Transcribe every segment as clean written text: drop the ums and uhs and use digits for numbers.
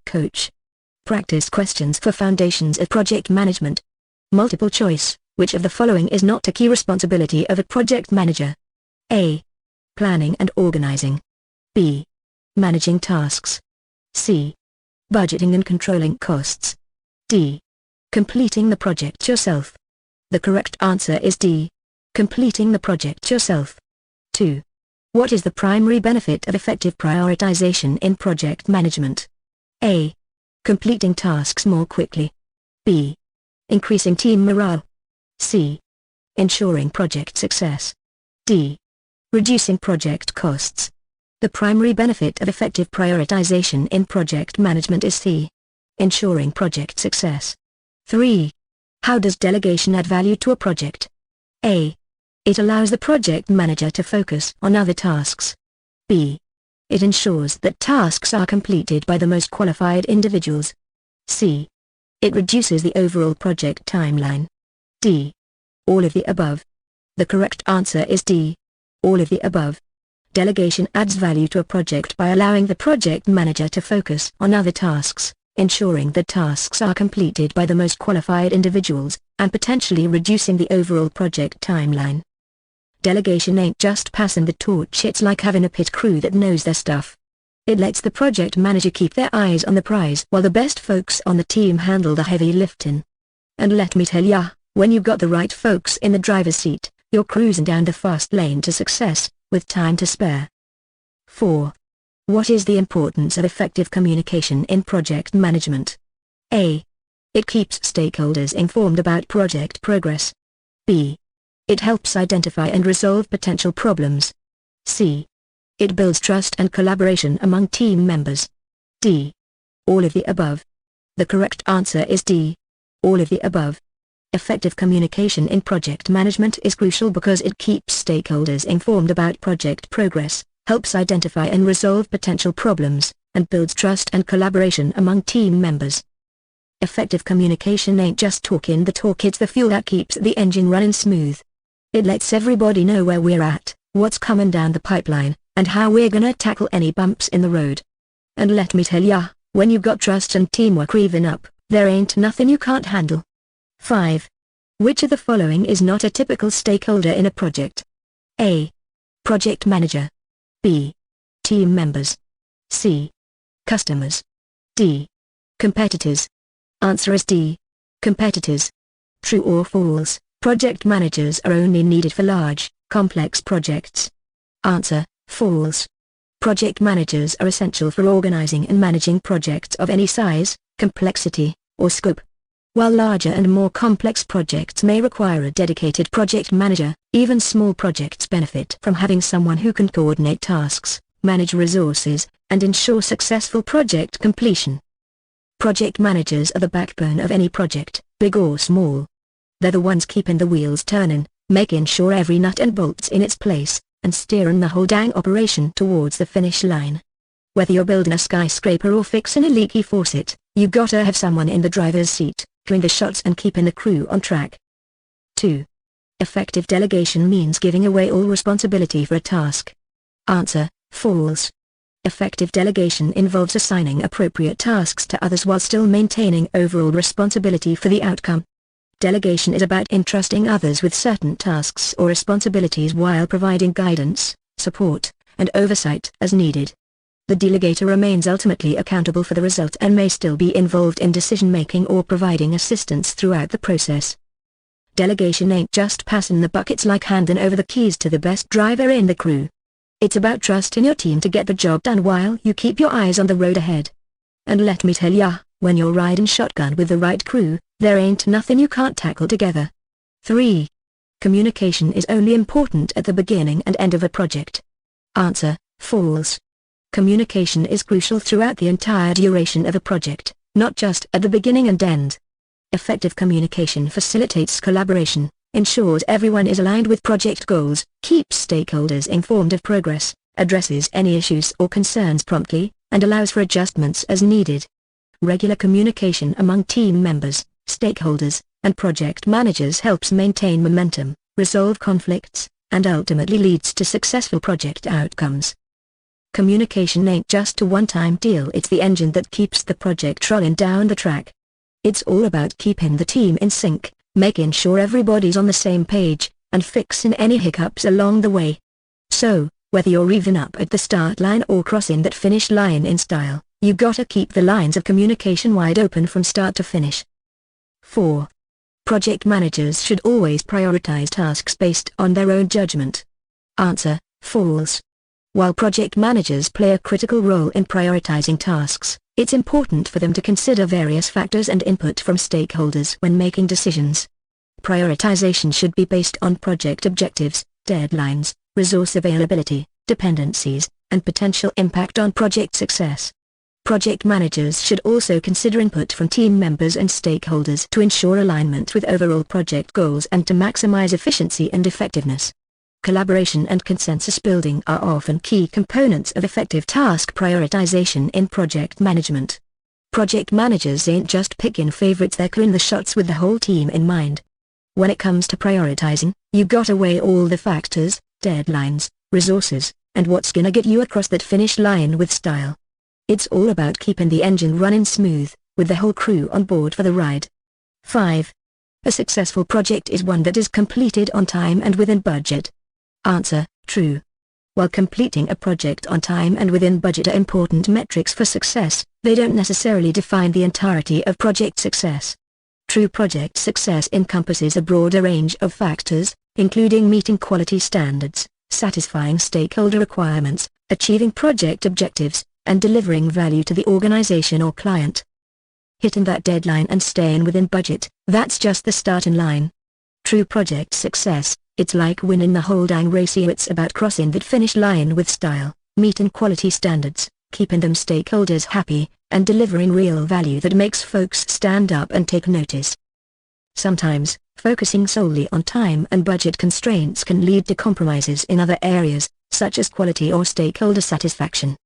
coach. Practice questions for foundations of project management. Multiple choice, which of the following is not a key responsibility of a project manager? A. Planning and organizing. B. Managing tasks. C. Budgeting and controlling costs. D. Completing the project yourself. The correct answer is D. Completing the project yourself. 2. What is the primary benefit of effective prioritization in project management? A. Completing tasks more quickly. B. Increasing team morale. C. Ensuring project success. D. Reducing project costs. The primary benefit of effective prioritization in project management is C. Ensuring project success. 3. How does delegation add value to a project? A. It allows the project manager to focus on other tasks. B. It ensures that tasks are completed by the most qualified individuals. C. It reduces the overall project timeline. D. All of the above. The correct answer is D. All of the above. Delegation adds value to a project by allowing the project manager to focus on other tasks, ensuring that tasks are completed by the most qualified individuals, and potentially reducing the overall project timeline. Delegation ain't just passing the torch, it's like having a pit crew that knows their stuff. It lets the project manager keep their eyes on the prize while the best folks on the team handle the heavy lifting. And let me tell ya, when you've got the right folks in the driver's seat, you're cruising down the fast lane to success, with time to spare. 4. What is the importance of effective communication in project management? A. It keeps stakeholders informed about project progress. B. It helps identify and resolve potential problems. C. It builds trust and collaboration among team members. D. All of the above. The correct answer is D. All of the above. Effective communication in project management is crucial because it keeps stakeholders informed about project progress, helps identify and resolve potential problems, and builds trust and collaboration among team members. Effective communication ain't just talking the talk, it's the fuel that keeps the engine running smooth. It lets everybody know where we're at, what's coming down the pipeline, and how we're gonna tackle any bumps in the road. And let me tell ya, when you've got trust and teamwork revving up, there ain't nothing you can't handle. 5. Which of the following is not a typical stakeholder in a project? A. Project manager. B. Team members. C. Customers. D. Competitors. Answer is D. Competitors. True or false? Project managers are only needed for large, complex projects. Answer, false. Project managers are essential for organizing and managing projects of any size, complexity, or scope. While larger and more complex projects may require a dedicated project manager, even small projects benefit from having someone who can coordinate tasks, manage resources, and ensure successful project completion. Project managers are the backbone of any project, big or small. They're the ones keeping the wheels turning, making sure every nut and bolt's in its place, and steering the whole dang operation towards the finish line. Whether you're building a skyscraper or fixing a leaky faucet, you gotta have someone in the driver's seat, doing the shots and keeping the crew on track. 2. Effective delegation means giving away all responsibility for a task. Answer, false. Effective delegation involves assigning appropriate tasks to others while still maintaining overall responsibility for the outcome. Delegation is about entrusting others with certain tasks or responsibilities while providing guidance, support, and oversight as needed. The delegator remains ultimately accountable for the result and may still be involved in decision-making or providing assistance throughout the process. Delegation ain't just passing the buck, it's like handing over the keys to the best driver in the crew. It's about trusting your team to get the job done while you keep your eyes on the road ahead. And let me tell ya, when you're riding shotgun with the right crew, there ain't nothing you can't tackle together. 3. Communication is only important at the beginning and end of a project. Answer, false. Communication is crucial throughout the entire duration of a project, not just at the beginning and end. Effective communication facilitates collaboration, ensures everyone is aligned with project goals, keeps stakeholders informed of progress, addresses any issues or concerns promptly, and allows for adjustments as needed. Regular communication among team members, stakeholders, and project managers helps maintain momentum, resolve conflicts, and ultimately leads to successful project outcomes. Communication ain't just a one-time deal, it's the engine that keeps the project rolling down the track. It's all about keeping the team in sync, making sure everybody's on the same page, and fixing any hiccups along the way. So, whether you're even up at the start line or crossing that finish line in style, you gotta keep the lines of communication wide open from start to finish. 4. Project managers should always prioritize tasks based on their own judgment. Answer: false. While project managers play a critical role in prioritizing tasks, it's important for them to consider various factors and input from stakeholders when making decisions. Prioritization should be based on project objectives, deadlines, resource availability, dependencies, and potential impact on project success. Project managers should also consider input from team members and stakeholders to ensure alignment with overall project goals and to maximize efficiency and effectiveness. Collaboration and consensus building are often key components of effective task prioritization in project management. Project managers ain't just picking favorites, they're calling the shots with the whole team in mind. When it comes to prioritizing, you gotta weigh all the factors, deadlines, resources, and what's gonna get you across that finish line with style. It's all about keeping the engine running smooth, with the whole crew on board for the ride. 5. A successful project is one that is completed on time and within budget. Answer: true. While completing a project on time and within budget are important metrics for success, they don't necessarily define the entirety of project success. True project success encompasses a broader range of factors, including meeting quality standards, satisfying stakeholder requirements, achieving project objectives, and delivering value to the organization or client. Hitting that deadline and staying within budget, that's just the starting line. True project success, it's like winning the whole dang race. It's about crossing that finish line with style, meeting quality standards, keeping them stakeholders happy, and delivering real value that makes folks stand up and take notice. Sometimes, focusing solely on time and budget constraints can lead to compromises in other areas, such as quality or stakeholder satisfaction.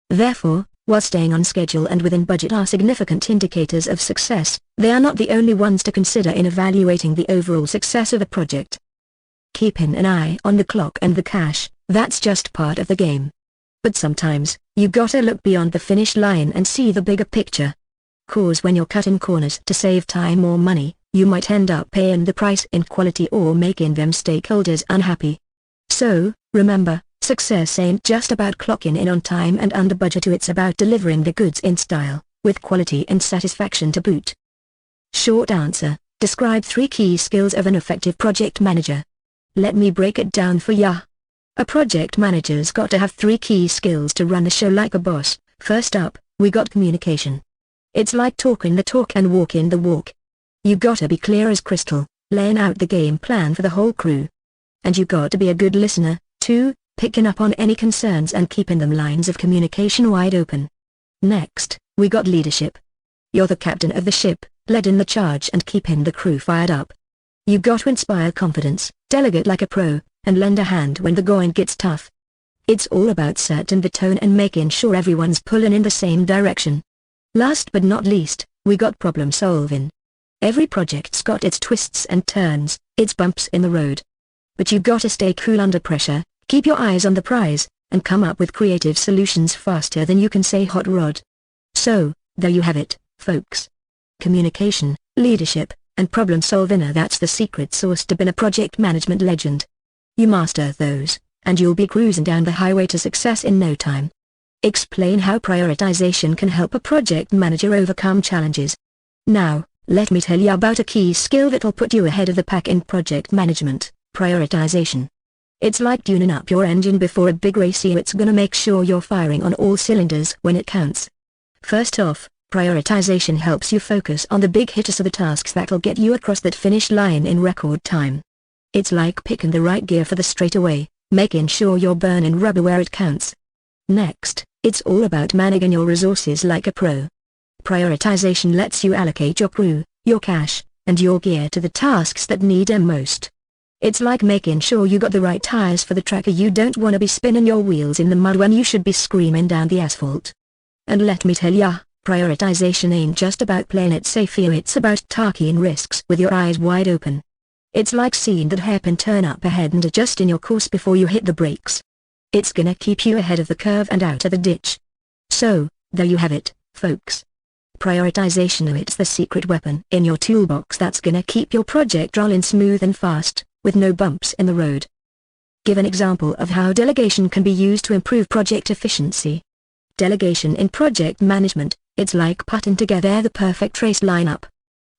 Therefore, while staying on schedule and within budget are significant indicators of success, they are not the only ones to consider in evaluating the overall success of a project. Keeping an eye on the clock and the cash, that's just part of the game. But sometimes, you gotta look beyond the finish line and see the bigger picture. 'Cause when you're cutting corners to save time or money, you might end up paying the price in quality or making them stakeholders unhappy. So, remember, success ain't just about clocking in on time and under budget, it's about delivering the goods in style, with quality and satisfaction to boot. Short answer: describe 3 key skills of an effective project manager. Let me break it down for ya. A project manager's got to have 3 key skills to run the show like a boss. First up, we got communication. It's like talking the talk and walking the walk. You gotta be clear as crystal, laying out the game plan for the whole crew. And you gotta be a good listener, too, picking up on any concerns and keeping them lines of communication wide open. Next, we got leadership. You're the captain of the ship, leading the charge and keeping the crew fired up. You got to inspire confidence, delegate like a pro, and lend a hand when the going gets tough. It's all about setting the tone and making sure everyone's pulling in the same direction. Last but not least, we got problem solving. Every project's got its twists and turns, its bumps in the road. But you gotta stay cool under pressure, keep your eyes on the prize, and come up with creative solutions faster than you can say hot rod. So, there you have it, folks. Communication, leadership, and problem solving, that's the secret sauce to being a project management legend. You master those, and you'll be cruising down the highway to success in no time. Explain how prioritization can help a project manager overcome challenges. Now, let me tell you about a key skill that'll put you ahead of the pack in project management: prioritization. It's like tuning up your engine before a big race. It's gonna make sure you're firing on all cylinders when it counts. First off, prioritization helps you focus on the big hitters of the tasks that'll get you across that finish line in record time. It's like picking the right gear for the straightaway, making sure you're burning rubber where it counts. Next, it's all about managing your resources like a pro. Prioritization lets you allocate your crew, your cash, and your gear to the tasks that need them most. It's like making sure you got the right tires for the track. You don't want to be spinning your wheels in the mud when you should be screaming down the asphalt. And let me tell ya, prioritization ain't just about playing it safe here, it's about taking risks with your eyes wide open. It's like seeing that hairpin turn up ahead and adjusting your course before you hit the brakes. It's gonna keep you ahead of the curve and out of the ditch. So, there you have it, folks. Prioritization, it's the secret weapon in your toolbox that's gonna keep your project rolling smooth and fast, with no bumps in the road. Give an example of how delegation can be used to improve project efficiency. Delegation in project management, it's like putting together the perfect race lineup.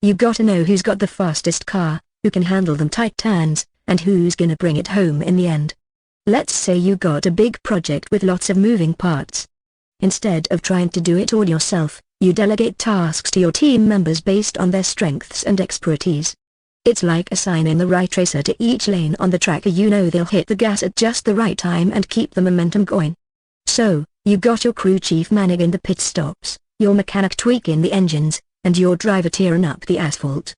You gotta know who's got the fastest car, who can handle them tight turns, and who's gonna bring it home in the end. Let's say you got a big project with lots of moving parts. Instead of trying to do it all yourself, you delegate tasks to your team members based on their strengths and expertise. It's like assigning the right racer to each lane on the track. You know they'll hit the gas at just the right time and keep the momentum going. So, you got your crew chief managing the pit stops, your mechanic tweaking the engines, and your driver tearing up the asphalt.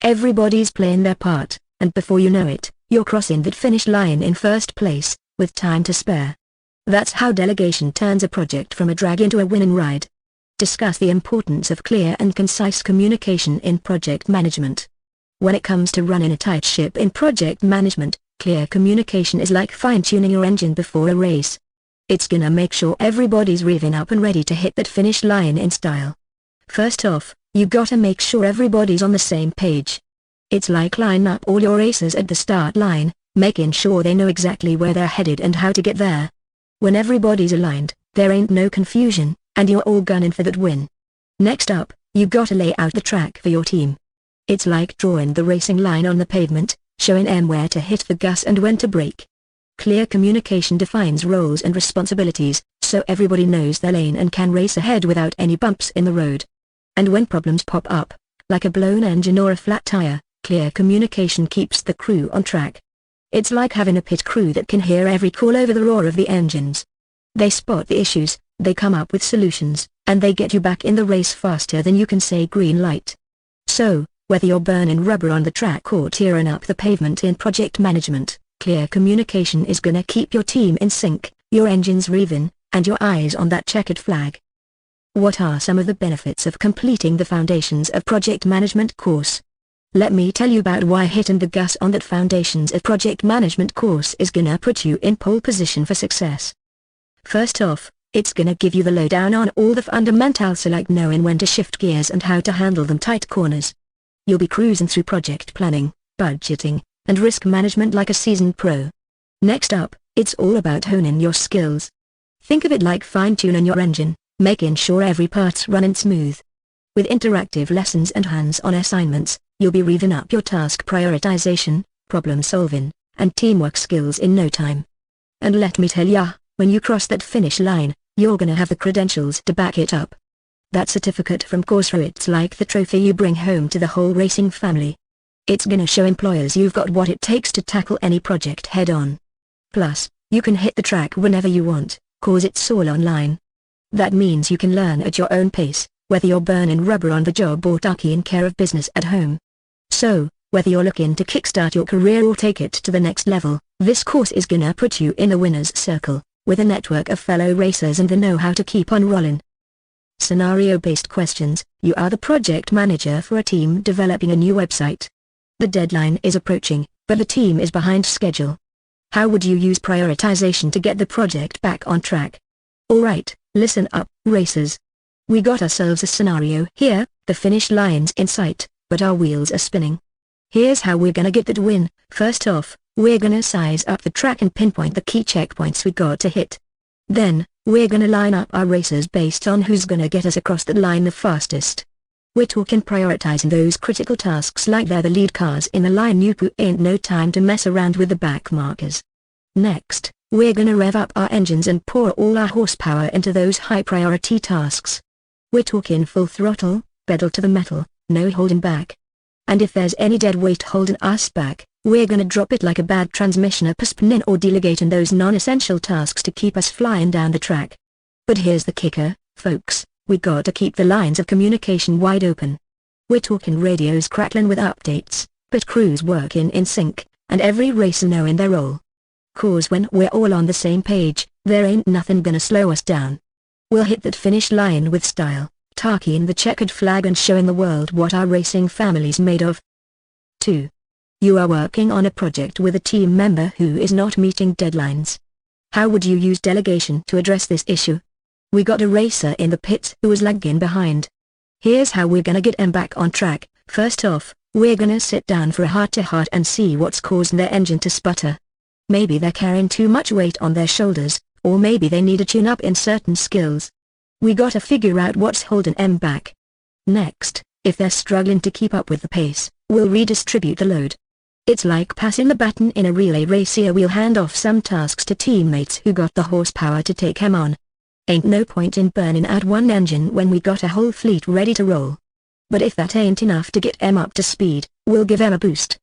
Everybody's playing their part, and before you know it, you're crossing that finish line in first place, with time to spare. That's how delegation turns a project from a drag into a winning ride. Discuss the importance of clear and concise communication in project management. When it comes to running a tight ship in project management, clear communication is like fine-tuning your engine before a race. It's gonna make sure everybody's revving up and ready to hit that finish line in style. First off, you gotta make sure everybody's on the same page. It's like line up all your racers at the start line, making sure they know exactly where they're headed and how to get there. When everybody's aligned, there ain't no confusion, and you're all gunning for that win. Next up, you gotta lay out the track for your team. It's like drawing the racing line on the pavement, showing them where to hit the gas and when to brake. Clear communication defines roles and responsibilities, so everybody knows their lane and can race ahead without any bumps in the road. And when problems pop up, like a blown engine or a flat tire, clear communication keeps the crew on track. It's like having a pit crew that can hear every call over the roar of the engines. They spot the issues, they come up with solutions, and they get you back in the race faster than you can say green light. So, whether you're burning rubber on the track or tearing up the pavement in project management, clear communication is gonna keep your team in sync, your engines revving, and your eyes on that checkered flag. What are some of the benefits of completing the Foundations of Project Management course? Let me tell you about why hitting the gas on that Foundations of Project Management course is gonna put you in pole position for success. First off, it's gonna give you the lowdown on all the fundamentals, like knowing when to shift gears and how to handle them tight corners. You'll be cruising through project planning, budgeting, and risk management like a seasoned pro. Next up, it's all about honing your skills. Think of it like fine-tuning your engine, making sure every part's running smooth. With interactive lessons and hands-on assignments, you'll be revving up your task prioritization, problem-solving, and teamwork skills in no time. And let me tell ya, when you cross that finish line, you're gonna have the credentials to back it up. That certificate from Coursera, it's like the trophy you bring home to the whole racing family. It's gonna show employers you've got what it takes to tackle any project head-on. Plus, you can hit the track whenever you want, 'cause it's all online. That means you can learn at your own pace, whether you're burning rubber on the job or taking care of business at home. So, whether you're looking to kickstart your career or take it to the next level, this course is gonna put you in a winner's circle, with a network of fellow racers and the know-how to keep on rolling. Scenario-based questions. You are the project manager for a team developing a new website. The deadline is approaching, but the team is behind schedule. How would you use prioritization to get the project back on track? Alright, listen up, racers. We got ourselves a scenario here. The finish line's in sight, but our wheels are spinning. Here's how we're gonna get that win. First off, we're gonna size up the track and pinpoint the key checkpoints we got to hit. Then, we're gonna line up our racers based on who's gonna get us across that line the fastest. We're talking prioritizing those critical tasks like they're the lead cars in the line. You ain't no time to mess around with the back markers. Next, we're gonna rev up our engines and pour all our horsepower into those high priority tasks. We're talking full throttle, pedal to the metal, no holding back. And if there's any dead weight holding us back, we're gonna drop it like a bad transmission or postponing or delegating those non-essential tasks to keep us flying down the track. But here's the kicker, folks, we gotta keep the lines of communication wide open. We're talking radios crackling with updates, pit crews working in sync, and every racer knowing their role. 'Cause when we're all on the same page, there ain't nothing gonna slow us down. We'll hit that finish line with style, taking the checkered flag and showing the world what our racing family's made of. 2. You are working on a project with a team member who is not meeting deadlines. How would you use delegation to address this issue? We got a racer in the pit who was lagging behind. Here's how we're gonna get him back on track. First off, we're gonna sit down for a heart-to-heart and see what's causing their engine to sputter. Maybe they're carrying too much weight on their shoulders, or maybe they need a tune-up in certain skills. We gotta figure out what's holding them back. Next, if they're struggling to keep up with the pace, we'll redistribute the load. It's like passing the baton in a relay race. Here we'll hand off some tasks to teammates who got the horsepower to take them on. Ain't no point in burning out one engine when we got a whole fleet ready to roll. But if that ain't enough to get them up to speed, we'll give them a boost.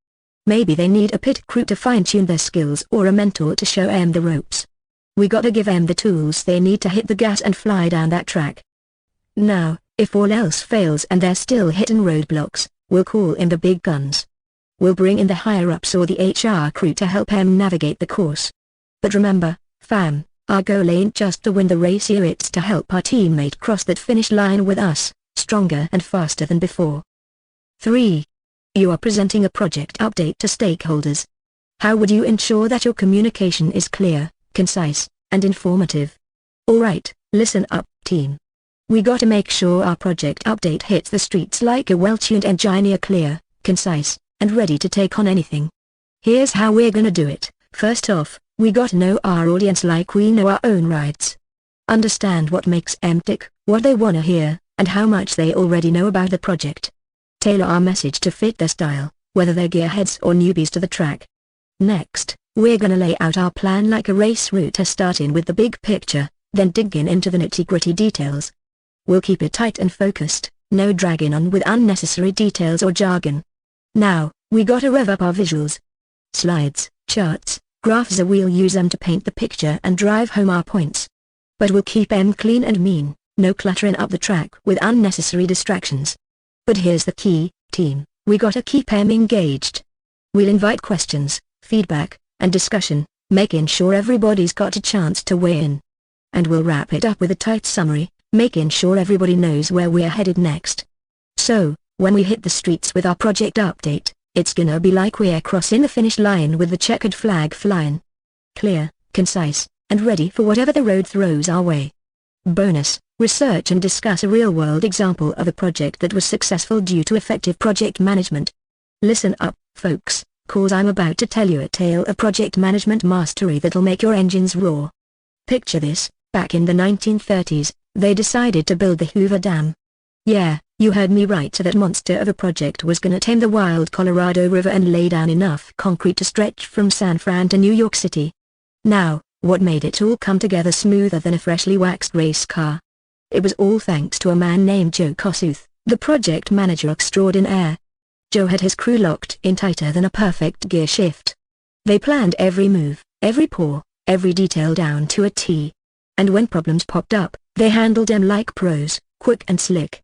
Maybe they need a pit crew to fine-tune their skills or a mentor to show them the ropes. We gotta give them the tools they need to hit the gas and fly down that track. Now, if all else fails and they're still hitting roadblocks, we'll call in the big guns. We'll bring in the higher-ups or the HR crew to help them navigate the course. But remember, fam, our goal ain't just to win the race here, it's to help our teammate cross that finish line with us, stronger and faster than before. 3. You are presenting a project update to stakeholders. How would you ensure that your communication is clear, concise, and informative? Alright, listen up, team. We gotta make sure our project update hits the streets like a well-tuned engine, clear, concise, and ready to take on anything. Here's how we're gonna do it. First off, we gotta know our audience like we know our own rights. Understand what makes them tick, what they wanna hear, and how much they already know about the project. Tailor our message to fit their style, whether they're gearheads or newbies to the track. Next, we're gonna lay out our plan like a race route, starting with the big picture, then digging into the nitty-gritty details. We'll keep it tight and focused, no dragging on with unnecessary details or jargon. Now, we gotta rev up our visuals. Slides, charts, graphs, we'll use them to paint the picture and drive home our points. But we'll keep them clean and mean, no cluttering up the track with unnecessary distractions. But here's the key, team, we gotta keep them engaged. We'll invite questions, feedback, and discussion, making sure everybody's got a chance to weigh in. And we'll wrap it up with a tight summary, making sure everybody knows where we're headed next. So, when we hit the streets with our project update, it's gonna be like we're crossing the finish line with the checkered flag flying. Clear, concise, and ready for whatever the road throws our way. Bonus, research and discuss a real-world example of a project that was successful due to effective project management. Listen up, folks, cause I'm about to tell you a tale of project management mastery that'll make your engines roar. Picture this, back in the 1930s, they decided to build the Hoover Dam. Yeah, you heard me right, so that monster of a project was gonna tame the wild Colorado River and lay down enough concrete to stretch from San Fran to New York City. Now, what made it all come together smoother than a freshly waxed race car? It was all thanks to a man named Joe Kossuth, the project manager extraordinaire. Joe had his crew locked in tighter than a perfect gear shift. They planned every move, every pour, every detail down to a T. And when problems popped up, they handled them like pros, quick and slick.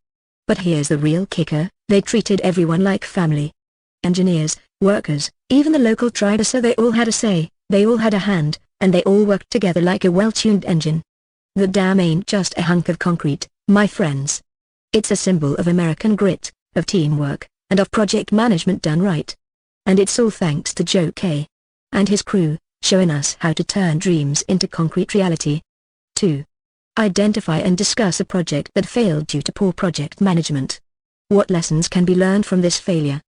But here's the real kicker, they treated everyone like family. Engineers, workers, even the local tribes, so they all had a say, they all had a hand, and they all worked together like a well-tuned engine. The dam ain't just a hunk of concrete, my friends. It's a symbol of American grit, of teamwork, and of project management done right. And it's all thanks to Joe K. and his crew, showing us how to turn dreams into concrete reality. 2. Identify and discuss a project that failed due to poor project management. What lessons can be learned from this failure?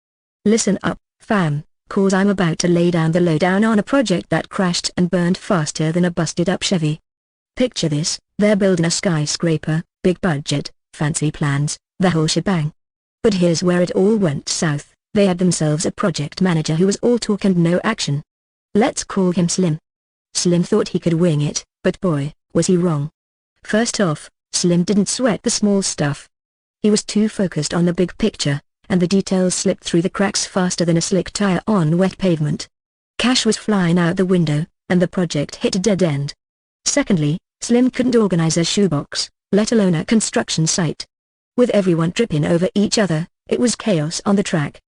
Listen up, fam, cause I'm about to lay down the lowdown on a project that crashed and burned faster than a busted-up Chevy. Picture this, they're building a skyscraper, big budget, fancy plans, the whole shebang. But here's where it all went south, they had themselves a project manager who was all talk and no action. Let's call him Slim. Slim thought he could wing it, but boy, was he wrong. First off, Slim didn't sweat the small stuff. He was too focused on the big picture, and the details slipped through the cracks faster than a slick tire on wet pavement. Cash was flying out the window, and the project hit a dead end. Secondly, Slim couldn't organize a shoebox, let alone a construction site. With everyone tripping over each other, it was chaos on the track.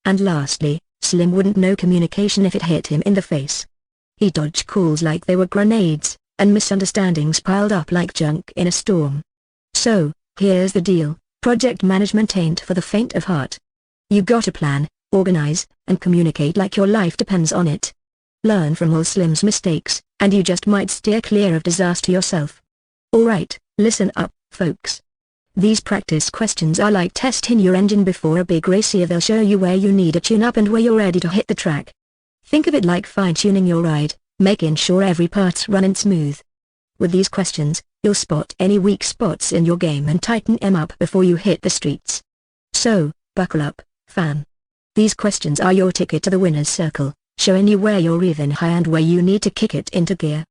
And lastly, Slim wouldn't know communication if it hit him in the face. He dodged calls like they were grenades, and misunderstandings piled up like junk in a storm. So, here's the deal, project management ain't for the faint of heart. You gotta plan, organize, and communicate like your life depends on it. Learn from all Slim's mistakes, and you just might steer clear of disaster yourself. Alright, listen up, folks. These practice questions are like testing your engine before a big race. Here they'll show you where you need a tune-up and where you're ready to hit the track. Think of it like fine-tuning your ride, making sure every part's running smooth. With these questions, you'll spot any weak spots in your game and tighten them up before you hit the streets. So, buckle up, fam. These questions are your ticket to the winner's circle, showing you where you're even high and where you need to kick it into gear.